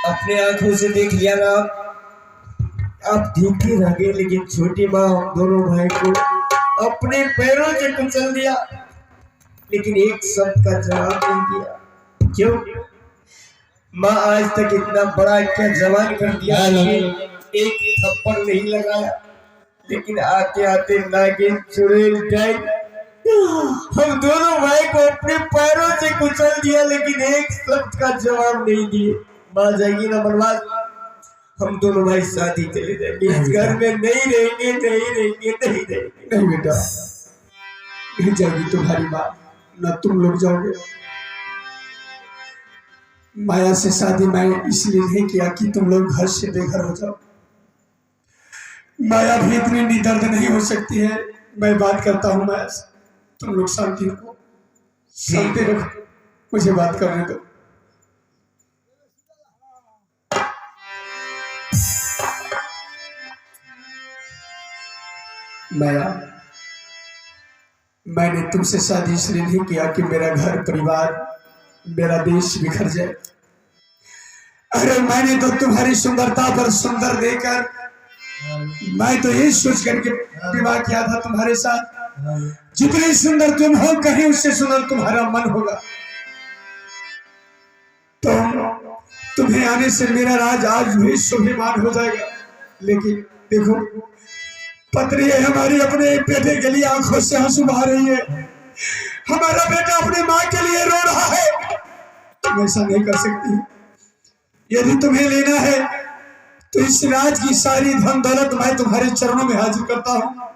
अपने आंखों से देख लिया ना आप देखते रह गए, लेकिन छोटी माँ हम दोनों भाई को अपने पैरों से कुचल दिया, लेकिन एक शब्द का जवाब नहीं दिया। क्यों? माँ आज तक इतना बड़ा क्या जवान कर दिया, एक थप्पड़ नहीं लगाया, लेकिन आते आते नागिन चुड़ैल टाइप हम दोनों भाई को अपने पैरों से कुचल दिया, लेकिन एक शब्द का जवाब नहीं दिए। माँ जाएगी ना बनवास, हम दोनों भाई शादी चले जाएंगे, इस घर में नहीं रहेंगे, नहीं रहेंगे, नहीं रहेंगे। नहीं बेटा, नहीं जाएगी तुम्हारी माँ, ना तुम लोग जाओगे। माया से शादी मैं इसलिए नहीं किया कि तुम लोग घर से बेघर हो जाओ। माया भी इतनी निदर्द नहीं हो सकती है। मैं बात करता हूँ माया से, तुम लोग शांति रखो, शांति रखो, मुझे बात करने दो। माया, मैंने तुमसे शादी इसलिए नहीं किया कि मेरा घर परिवार मेरा देश बिखर जाए। अरे मैंने तो तुम्हारी सुंदरता पर सुंदर देकर मैं तो ये सोच करके विवाह किया था तुम्हारे साथ, जितनी सुंदर तुम हो कहीं उससे सुंदर तुम्हारा मन होगा। तो तुम्हें आने से मेरा राज आज भी स्वाभिमान हो जाएगा। लेकिन देखो, पत्नी है हमारी अपने बेटे के लिए आंखों से आंसू बहा रही है, हमारा बेटा अपनी माँ के लिए रो रहा है। तुम ऐसा नहीं कर सकती। यदि तुम्हें लेना है तो इस राज की सारी धन दौलत मैं तुम्हारे चरणों में हाजिर करता हूँ,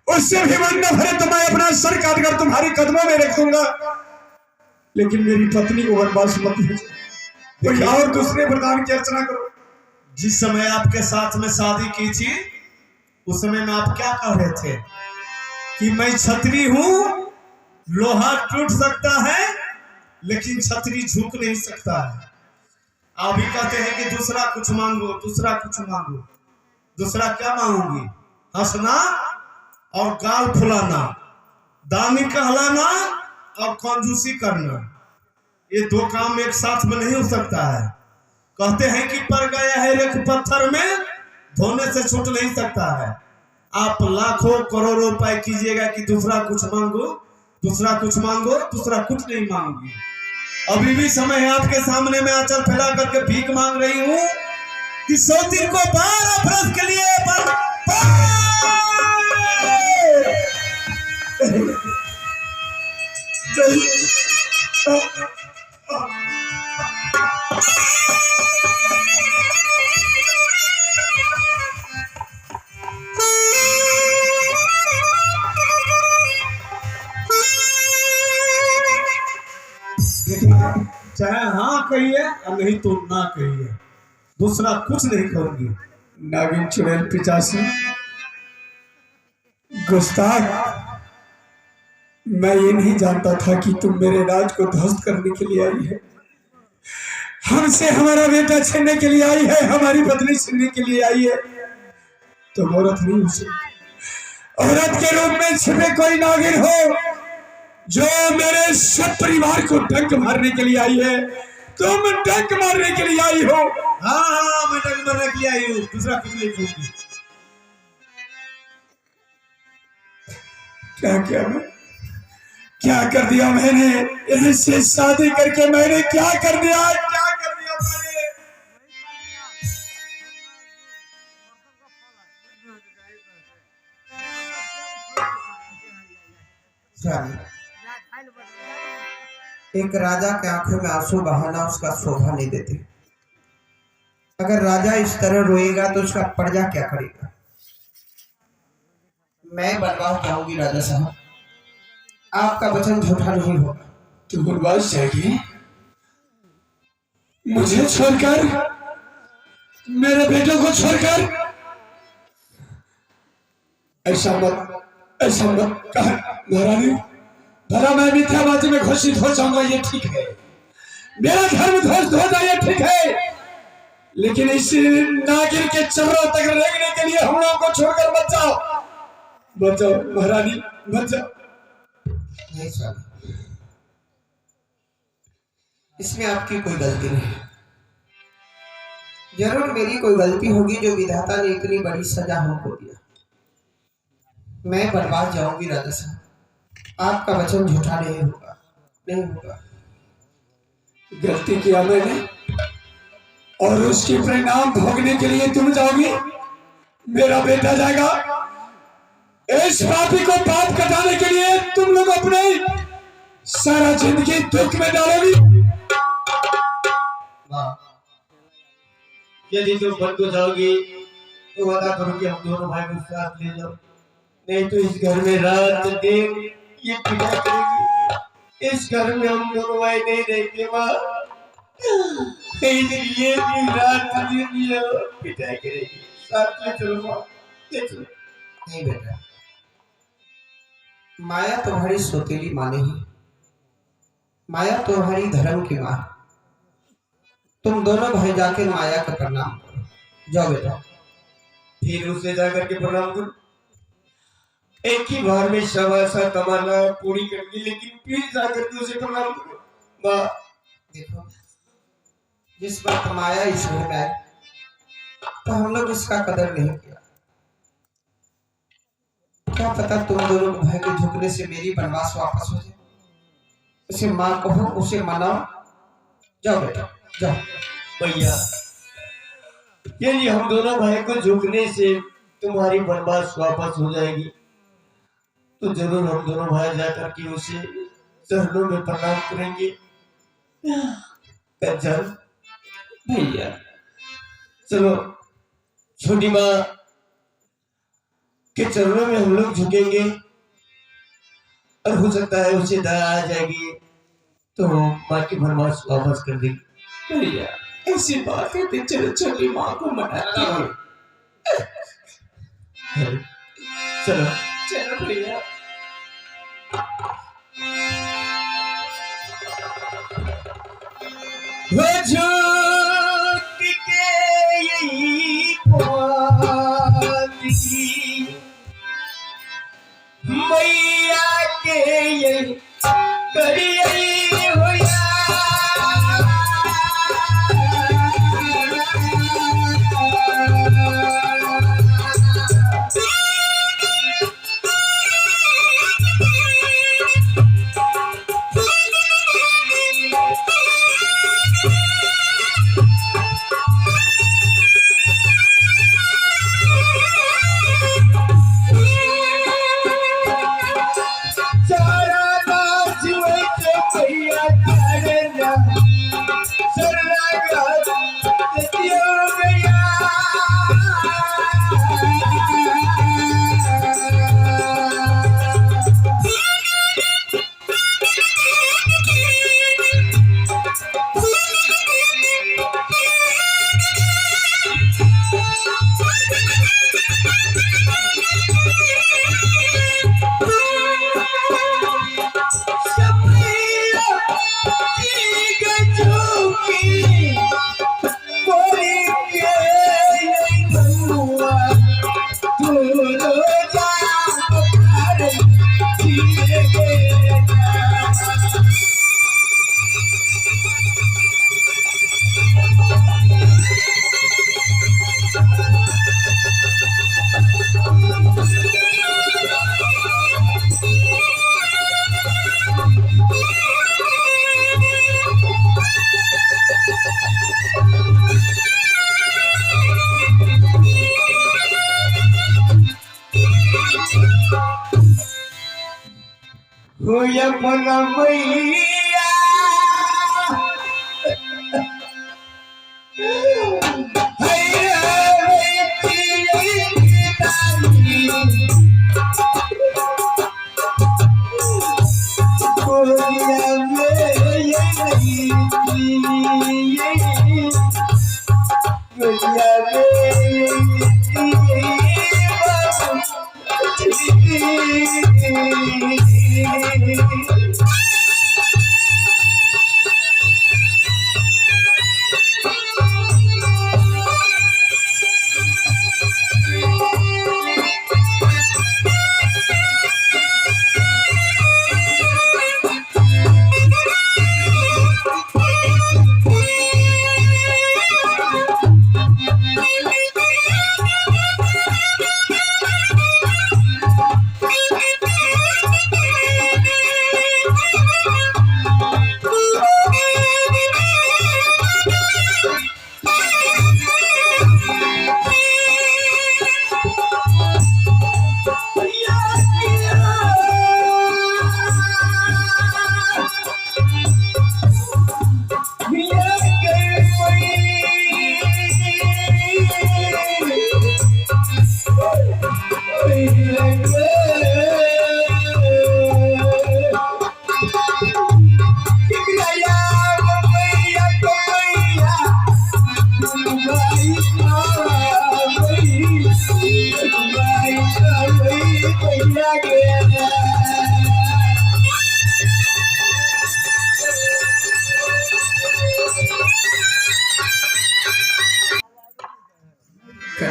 उससे भी मन न भरे तो मैं अपना सर काटकर तुम्हारे कदमों में रख दूंगा। लेकिन मेरी पत्नी को वनवास मत भेजो, कोई और दूसरे वरदान की अर्चना करो। जिस समय आपके साथ में शादी की थी उस समय में आप क्या कह रहे थे कि मैं छतरी हूं, लोहा टूट सकता है लेकिन छतरी झुक नहीं सकता है। आप ही कहते हैं कि दूसरा कुछ मांगो, दूसरा कुछ मांगो। दूसरा क्या मांगूंगी? हंसना और गाल फुलाना, दानी कहलाना और कंजूसी करना, ये दो काम एक साथ में नहीं हो सकता है। कहते हैं कि पड़ गया है एक पत्थर में, धोने से छूट नहीं सकता है। आप लाखों करोड़ों रुपए कीजिएगा कि दूसरा कुछ मांगो, दूसरा कुछ मांगो, दूसरा कुछ नहीं मांगूंगी। अभी भी समय है आपके सामने, मैं आंचल फैला करके भीख मांग रही हूँ कि 100 दिन को 12 बरस के लिए चाहे हाँ कहिए और नहीं तो ना कहिए, दूसरा कुछ नहीं कहूंगी। नागिन चुड़ैल पिचासी गुस्ताख, मैं ये नहीं जानता था कि तुम मेरे राज को ध्वस्त करने के लिए आई है, हमसे हमारा बेटा छीनने के लिए आई है, हमारी पत्नी छीनने के लिए आई है। तुम औरत नहीं हो सकती। औरत के रूप में छिपे कोई नागिन हो जो मेरे सब परिवार को डंक मारने के लिए आई है। तुम डंक मारने के लिए आई हो। हाँ, मैं डंक मारने के लिए आई हूँ, दूसरा कुछ नहीं कहूंगी। क्या कर दिया मैंने? इससे शादी करके मैंने क्या कर दिया? क्या कर दिया मैंने? एक राजा के आंखों में आंसू बहाना उसका शोभा नहीं देते। अगर राजा इस तरह रोएगा तो उसका प्रजा क्या करेगा? मैं बनवास जाऊंगी राजा साहब, आपका वचन झूठा नहीं होगा। तो बनवास जाएगी मुझे छोड़कर, मेरे बेटों को छोड़कर? ऐसा मत कहा महारानी। भला मैं मिथ्यावादी में घोषित हो जाऊंगा ये ठीक है, मेरा धर्म ध्वस्त हो जाए ये ठीक है, लेकिन इस नागिन के चरणों तक रेंगने के लिए हम लोगों को छोड़कर मत जाओ, मत जाओ महारानी, मत जाओ। नहीं साहब, इसमें आपकी कोई गलती नहीं। जरूर मेरी कोई गलती होगी जो विधाता ने इतनी बड़ी सजा हमको दिया। मैं बर्बाद जाऊंगी राजा साहब, आपका वचन झूठा नहीं होगा, नहीं होगा। गलती किया मैंने और उसकी परिणाम भोगने के लिए तुम जाओगी, मेरा बेटा जाएगा। इस पापी को पाप कटाने के लिए तुम लोग अपने सारा जिंदगी दुख में डालोगी। यदि तुम बन को जाओगी तो वादा करो कि हम दोनों भाई को साथ ले जाओ, नहीं तो इस घर में रात दिन ये पिटा करेगी। इस घर में हम दोनों भाई नहीं रहेंगे माँ, ये दिन रात दिन ये पिटा करेगी। साथ ले चलो माँ, ले चलो। नहीं बेटा, माया तुम्हारी सौतेली माँ नहीं, माया तुम्हारी धर्म की माँ। तुम दोनों भाई जाके माया का प्रणाम करो, जाओ बेटा। फिर उसे जाकर के प्रणाम करो। एक ही बार में शबाशा तमन्ना पूरी करनी, लेकिन फिर जाकर के उसे प्रणाम करो। माँ देखो, जिस वक्त माया इस घर में आई तो हम लोग उसका कदर नहीं किया। क्या पता तुम दोनों भाई के झुकने से मेरी वनवास वापस हो जाए। उसे माँ कहो, उसे मनाओ, जाओ बेटा जाओ। भैया, यदि हम दोनों भाई को झुकने से तुम्हारी वनवास वापस हो जाएगी तो जरूर हम दोनों भाई जाकर के उसे चरणों में प्रणाम करेंगे। भैया चलो, छोटी माँ के चरणों में हम लोग झुकेंगे और हो सकता है उसे दया आ जाएगी तो माँ की वनवास वापस कर देगी। भैया ऐसी बात है, चलो छोटी माँ को मनाते हैं। चलो चलो भैया। झुक के यही मैया के यही करिए होया।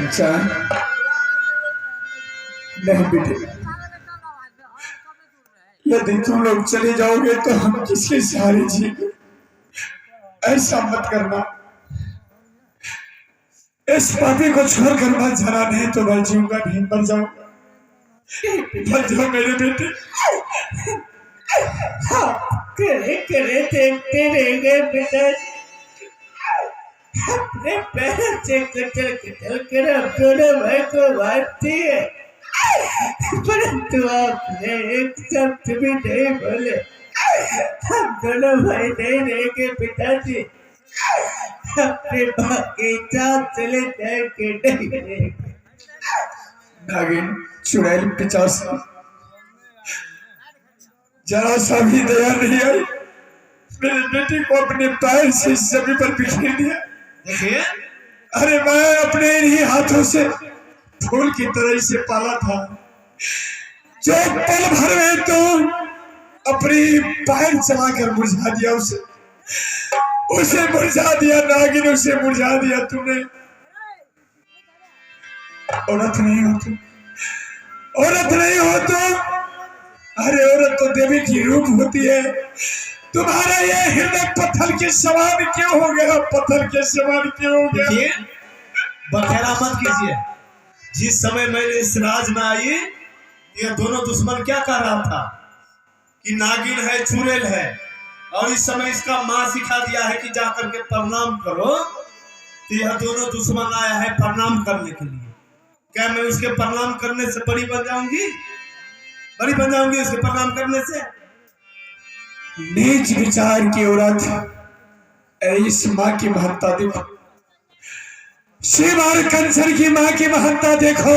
कंचन, नहीं बेटे, यदि तुम लोग चले जाओगे तो हम किसके सहारे जिएंगे? ऐसा मत करना। इस पापी को छोड़कर मत जाना, नहीं तो मैं जीऊंगा नहीं, मर जाऊंगा। मत जाओ मेरे बेटे। करे करे देखते रह गए बेटा, अपने पैर से कतल कतल कर अब दोनों भाई को मारती है, परंतु आपने एक शब्द भी नहीं बोले। हम दोनों भाई नहीं रहेंगे पिताजी, अपने माँ के साथ चले जाएंगे, नहीं रहेंगे। नागिन चुड़ैल पिचास, जरा सा भी दया नहीं आई, मेरे बेटे को अपने पैर से इस जमीन पर बिखेर दिया। देखिए, अरे मैं अपने इन्हीं हाथों से फूल की तरह इसे पाला था, जो पल भर में तो अपनी पैर चलाकर मुरझा दिया, उसे मुरझा दिया नागिन, उसे मुरझा दिया तुमने। औरत नहीं हो तुम, औरत नहीं हो तुम। अरे औरत तो देवी की रूप होती है, तुम्हारा ये हृदय पत्थर के समान क्यों हो गया? पत्थर के समान क्यों हो गया? देखिए, बखेड़ा मत कीजिए। जिस समय मैंने इस राज में आई, ये दोनों दुश्मन क्या कह रहा था कि नागिन है, चुड़ैल है, और इस समय इसका माँ सिखा दिया है कि जाकर के प्रणाम करो, तो यह दोनों दुश्मन आया है प्रणाम करने के लिए। क्या मैं उसके प्रणाम करने से बड़ी बन जाऊंगी? बड़ी बन जाऊंगी उसके प्रणाम करने से? नीच विचार की औरत, इस माँ की महत्ता देखो, शिव और कंचन की माँ की महत्ता देखो।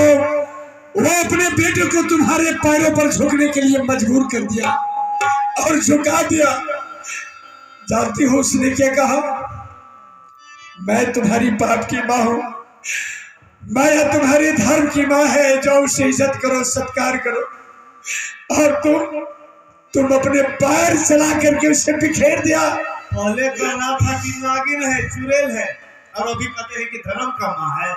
वो अपने बेटे को तुम्हारे पैरों पर झुकने के लिए मजबूर कर दिया और झुका दिया। जानती हो उसने क्या कहा? मैं तुम्हारी पाप की माँ हूं, मैं तुम्हारी धर्म की माँ है, जो उसे इज्जत करो, सत्कार करो, और तुम अपने पैर चला करके उसे बिखेर दिया। पहले कहना था कि नागिन है, चुड़ैल है, और अभी कहते हैं कि धर्म का माँ है।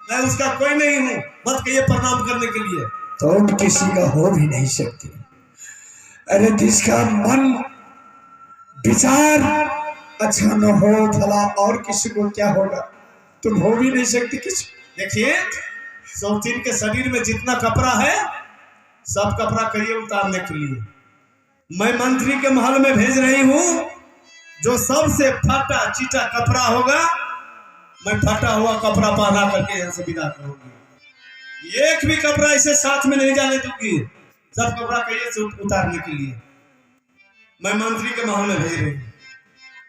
मैं उसका कोई नहीं हूँ, मत कहिए प्रणाम करने के लिए। तुम किसी का हो भी नहीं सकते। अरे जिसका मन विचार अच्छा न हो, भला और किसी को क्या होगा? तुम हो भी नहीं सकते किसी। देखिए, सौतीन के शरीर में जितना कपड़ा है, सब कपड़ा कहिए उतारने के लिए। मैं मंत्री के महल में भेज रही हूँ, जो सबसे फटा चीटा कपड़ा होगा, मैं फटा हुआ कपड़ा पहना करके यहाँ से विदा करूंगी। एक भी कपड़ा इसे साथ में नहीं जाने दूंगी, सब कपड़ा कहिए से उतारने के लिए मैं मंत्री के महल में भेज रही हूँ।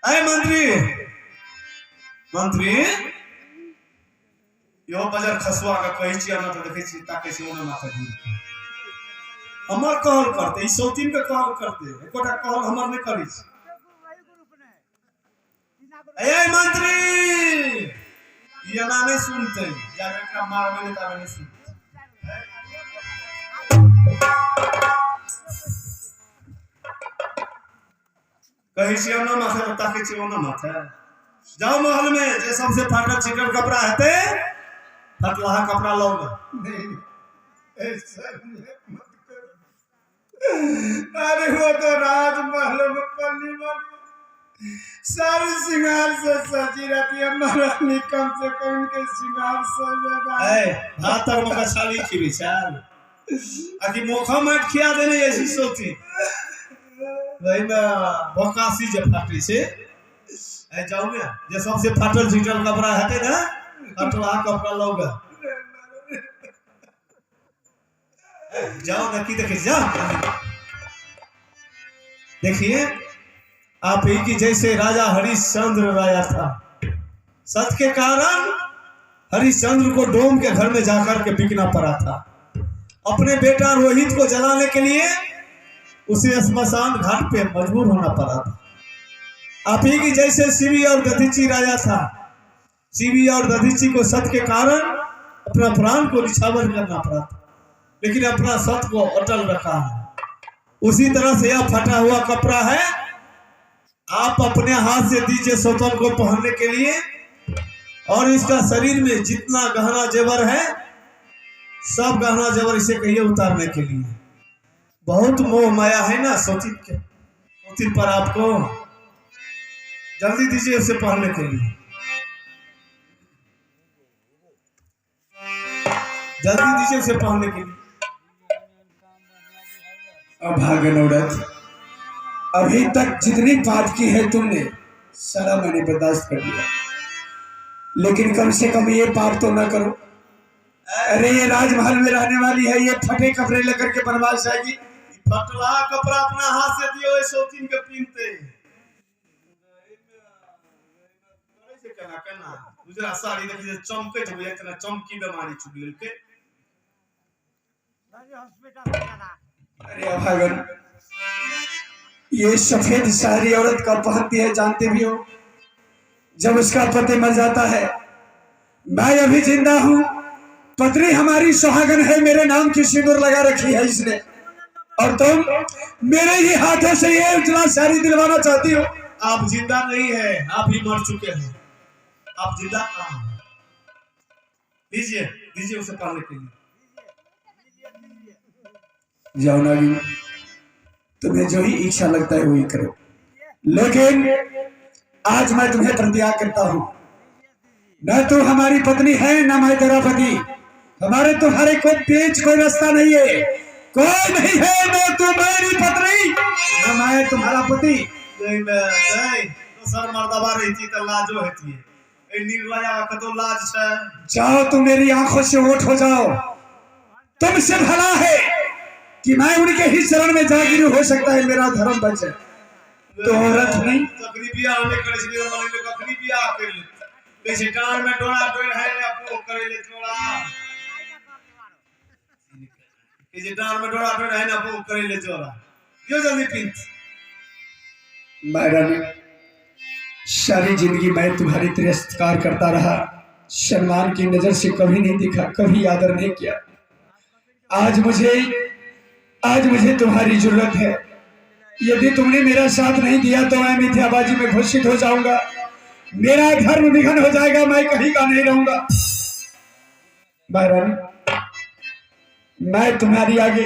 अरे मंत्री, यो बजर खसुआ का कही छिया ना, तो देखे छी ताके से ओना माथा ढूंढ हमर कहल करते, ई सौतीन के कहल करते, एकोटा कहल हमर नहीं करी छी। ए मंत्री, ये ना नहीं सुनते, जाके का मार में लेता नहीं सुनते। कही छी ना माथा ताके छी ओना माथा। जाओ महल में, जे सबसे फाटल चिकन कपड़ा हते, फटलहा कपड़ा लोगे। अरे वो तो राजमहल में पली वाली सारी श्रृंगार से सजी रहती है, महारानी कम से कम के श्रृंगार से भातर में कछाली की विचार आकि मोखा माट खिया देने ऐसी सोची वही ना बकासी जे फाटी से ए जाओ ना, जे सबसे फाटल झिटल कपड़ा हते ना, फटला कपड़ा लोगे। जाओ ना, की देखे जाओ। देखिए, आप ही की जैसे राजा हरिश्चंद्र राजा था, सत के कारण हरिश्चंद्र को डोम के घर में जाकर के बिकना पड़ा था। अपने बेटा रोहित को जलाने के लिए उसे स्मशान घाट पे मजबूर होना पड़ा था। आप ही की जैसे शिवी और दधीची राजा था, शिवी और दधीची को सत के कारण अपना प्राण को निछावर करना पड़ा था, लेकिन अपना सत को अटल रखा है। उसी तरह से यह फटा हुआ कपड़ा है, आप अपने हाथ से दीजिए सौतन को पहनने के लिए, और इसका शरीर में जितना गहना जेवर है सब गहना जेवर इसे कहिए उतारने के लिए। बहुत मोह माया है ना सोचिन के, सोचिन पर आपको जल्दी दीजिए उसे पहनने के लिए, जल्दी दीजिए उसे पहनने के लिए। अभागन औरत, अभी तक जितनी बात की है तुमने सारा मैंने बर्दाश्त कर लिया, लेकिन कम से कम ये पाप तो ना करो। अरे ये राजमहल में रहने वाली है, ये फटे कपड़े लेकर के बनवास जाएगी। फटवा कपड़ा अपना हाथ से दियो सोचिन के पीनते कहना कहना गुजरा साड़ी देखिए चमके तो इतना चमकी बीमारी छुप लेके। अरे अभागन, ये सफेद साड़ी औरत का पहनती है, जानते भी हो। जब उसका पति मर जाता है, मैं अभी जिंदा हूं, पत्नी हमारी सुहागन है, मेरे नाम की सिंदूर लगा रखी है इसने, और तुम मेरे ही हाथों से ये उजला साड़ी दिलवाना चाहती हो। आप जिंदा नहीं है, आप ही मर चुके हैं, आप जिंदा कहां हैं? दीजिए दीजिए उसे पहनने के लिए। जाओ नागिन, तुम्हें जो ही इच्छा लगता है वही करो, लेकिन आज मैं तुम्हें प्रतिज्ञा करता हूं, न तू हमारी पत्नी है न मैं तेरा पति, हमारे तुम्हारे को बीच कोई रास्ता नहीं है, कोई नहीं है, न तू मेरी पत्नी न मैं तुम्हारा पति। तो सर मर्दबा रहती तो लाजो होती है, ए निर्लया का तो लाज है। जाओ तुम मेरी आंखों से ओट हो जाओ, तुमसे भला है कि मैं उनके ही शरण में जागिर हो सकता है मेरा धर्म बचे, तो औरत नहीं। तकरीबिया होने करे से मेरा माने लोग तकरीबिया कर ले, कैसे डांड में डोरा डोर है ने आपको करे ले चोरा, कैसे डांड में डोरा डोर है ने आपको करे ले चोरा, यो जल्दी पीन। महारानी, सारी जिंदगी मैं तुम्हारी तिरस्कार करता रहा, सम्मान की नजर से कभी नहीं देखा, कभी आदर नहीं किया। आज मुझे तुम्हारी जरूरत है। यदि तुमने मेरा साथ नहीं दिया तो मैं मिथ्याबाजी में घोषित हो जाऊंगा, मेरा धर्म विघन हो जाएगा, मैं कहीं का नहीं रहूंगा। महारानी, मैं तुम्हारी आगे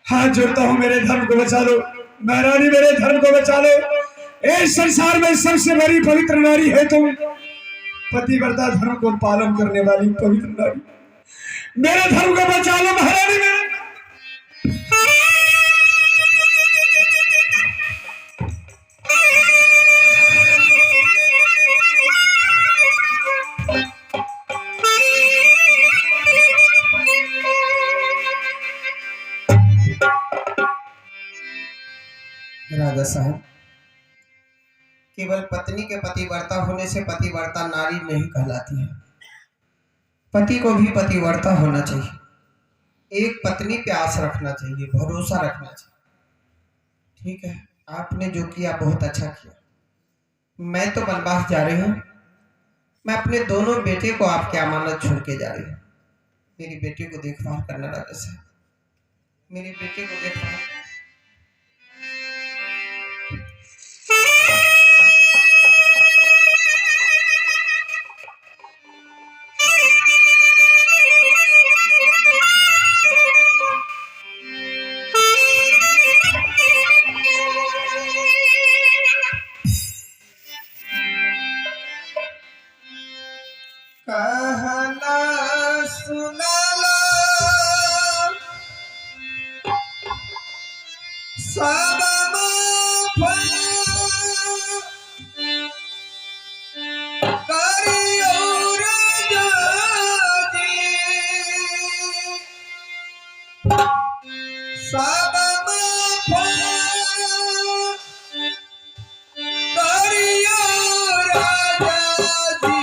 हाथ जोड़ता हूं, मेरे धर्म को बचा लो। महारानी, मेरे धर्म को बचा लो। इस संसार में सबसे बड़ी पवित्र नारी है तुम, पतिव्रता धर्म को पालन करने वाली पवित्र नारी, मेरे धर्म को बचा लो महारानी। मेरे राजा साहब, केवल पत्नी के पतिव्रता होने से पतिव्रता नारी नहीं कहलाती है, पति को भी पतिव्रता होना चाहिए, एक पत्नी पे आस रखना चाहिए, भरोसा रखना चाहिए। ठीक है, आपने जो किया बहुत अच्छा किया। मैं तो वनवास जा रही हूँ, मैं अपने दोनों बेटे को आपके अमानत छोड़ के जा रही हूँ। मेरी बेटी को देखभाल करना राजा साहब, मेरे बेटे को देखभाल। कहना सुनाला सब करियो राजी, सब करियो राजा जी।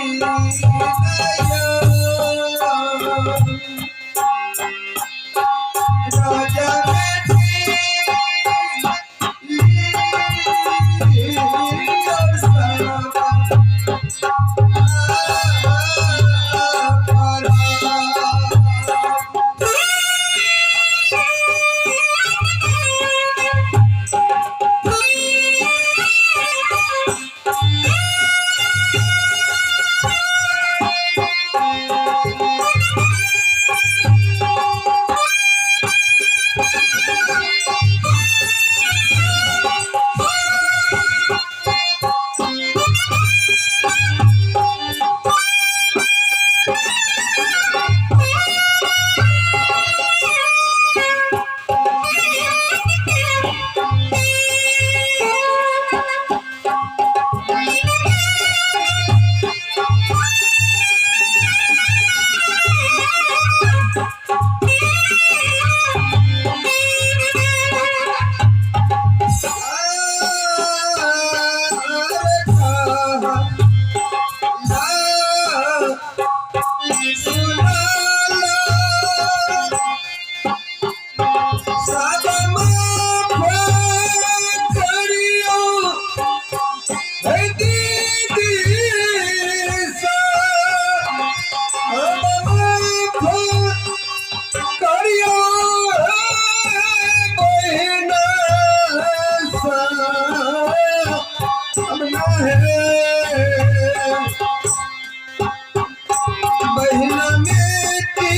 बहिना बेटी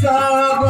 सब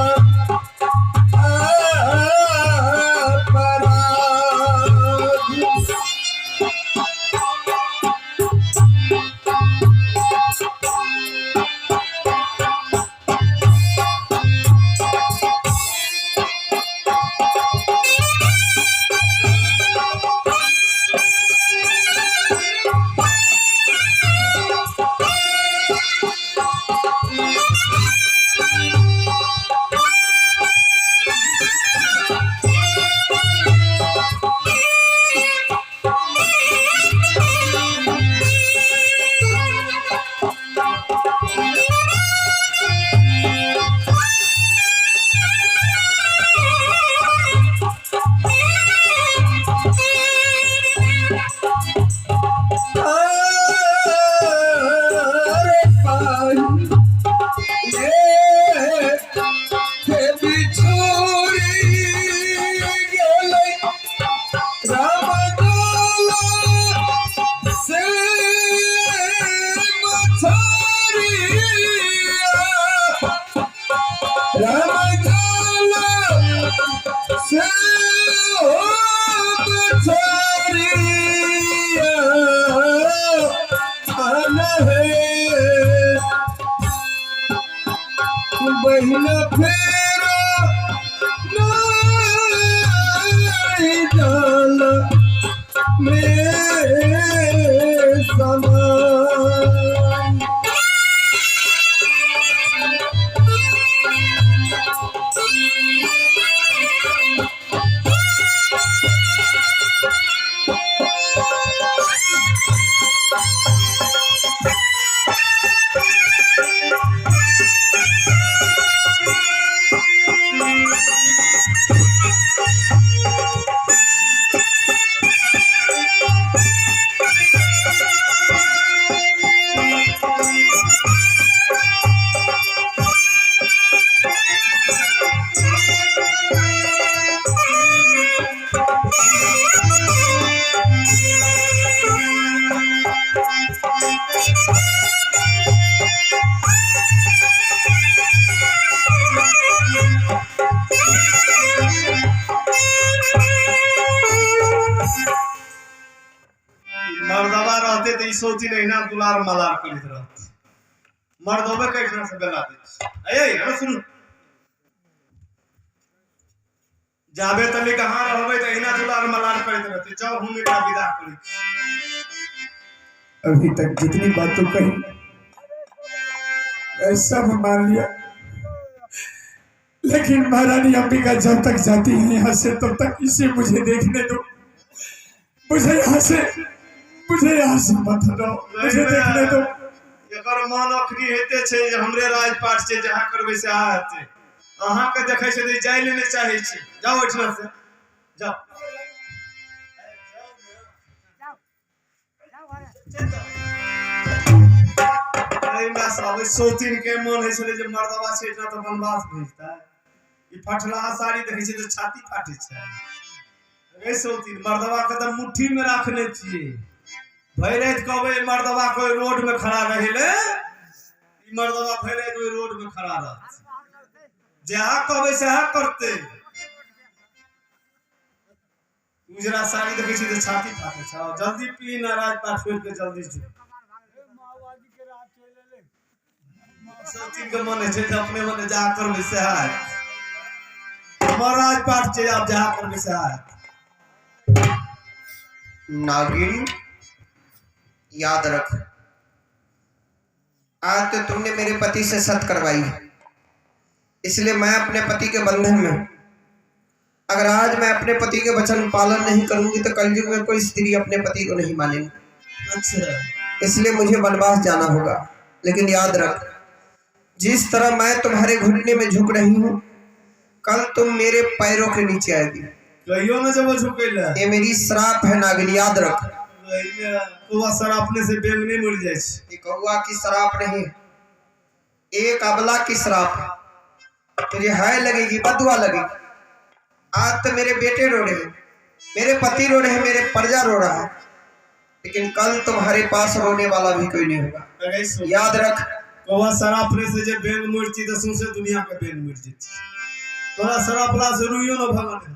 बहिना फेरा नहीं डाला मेरे समान मर्दवा रहते तो सोची नहीं ना दुलार मलार करित रहते मर्दोबे कैसे से बेला दे अरे सुन जाबे तले कहां रहबे त इना दुलार मलार करित रहते जाओ हम एकरा विदा करी अभी तक जितनी बातों कही सब मान लिया, लेकिन महारानी अंबिका जब तक जाती है यहाँ से तब तक इसे मुझे देखने दो। मुझे यहाँ से मत हटाओ, मुझे देखने दो। एकर मन अखनी हेते छे जे हमरे राजपाट से जहां करबे से आते अहां के देखै छै त जाय लेने चाहे छी। जाओ ओठना से जाओ अरे ना सब सोतिन के मन है छले जे मर्दवा छै इतना तो बनवास भेजता ई फटला साड़ी देखै छै त छाती फाटे छै। ए सोतिन मर्दवा के त मुट्ठी में रखने छिए भैरत कहबे मर्दवा कोई रोड में खड़ा रहेले ई मर्दवा भैरत कोई रोड में खड़ा रह जहां कहबे से हा करते उजरा साड़ी देखै छी त छाती फाटे छ। जल्दी पी नाराज पा छोड़ के जल्दी जो सोतिन के मन है जे अपने मन जा करबे से हा महाराज पाठ से आप जा करबे से हा। नागिन याद रख, आज तो तुमने मेरे पति से सत करवाई, इसलिए मैं अपने पति के बंधन में हूं। अगर आज मैं अपने पति के वचन पालन नहीं करूंगी तो कलयुग में कोई स्त्री अपने पति को नहीं मानेगी। अच्छा इसलिए मुझे वनवास जाना होगा। लेकिन याद रख, जिस तरह मैं तुम्हारे घुटने में झुक रही हूं, कल तुम मेरे पैरों के नीचे आएगी। कहियो ना जब झुकेला ये मेरी श्राप है नागिन, याद रख। कौवा सरापने से बेंगने मर जाए छै। ये कौवा की श्राप नहीं, एक अबला की श्राप है। तुझे हाय लगेगी, बदुआ लगेगी। आज तो मेरे बेटे रो रहे हैं, मेरे पति रो रहे हैं, मेरे प्रजा रो रहा है, लेकिन कल तुम्हारे पास रोने वाला भी कोई नहीं होगा। याद रख। कौवा सरापने से जे बेंग मुर्ची दसों से दुनिया का बेंग मुर्ची तोरा सरापला से रुइयो न भगन है,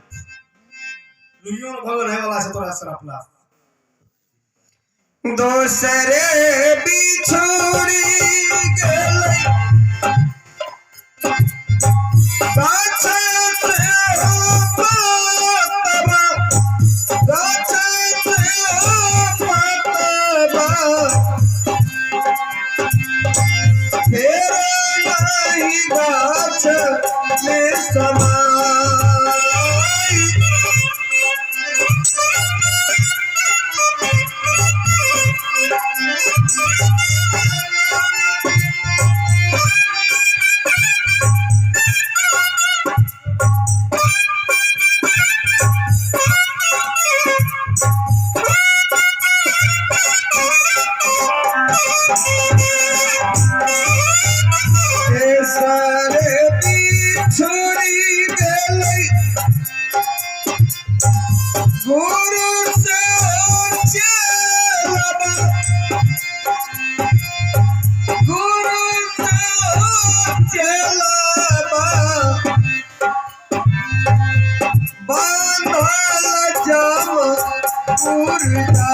रुइयो न भगन है वाला से तोरा सरापला दोसरे बिछोड़ी गेलै गाछे से हो पातबा, गाछे से हो पातबा, फेर नहीं गाछ में समाई। सारे बिछोड़ी गेलै गुरु से चेलबा, गुरु से चेलबा, बांधल जम पुरजा।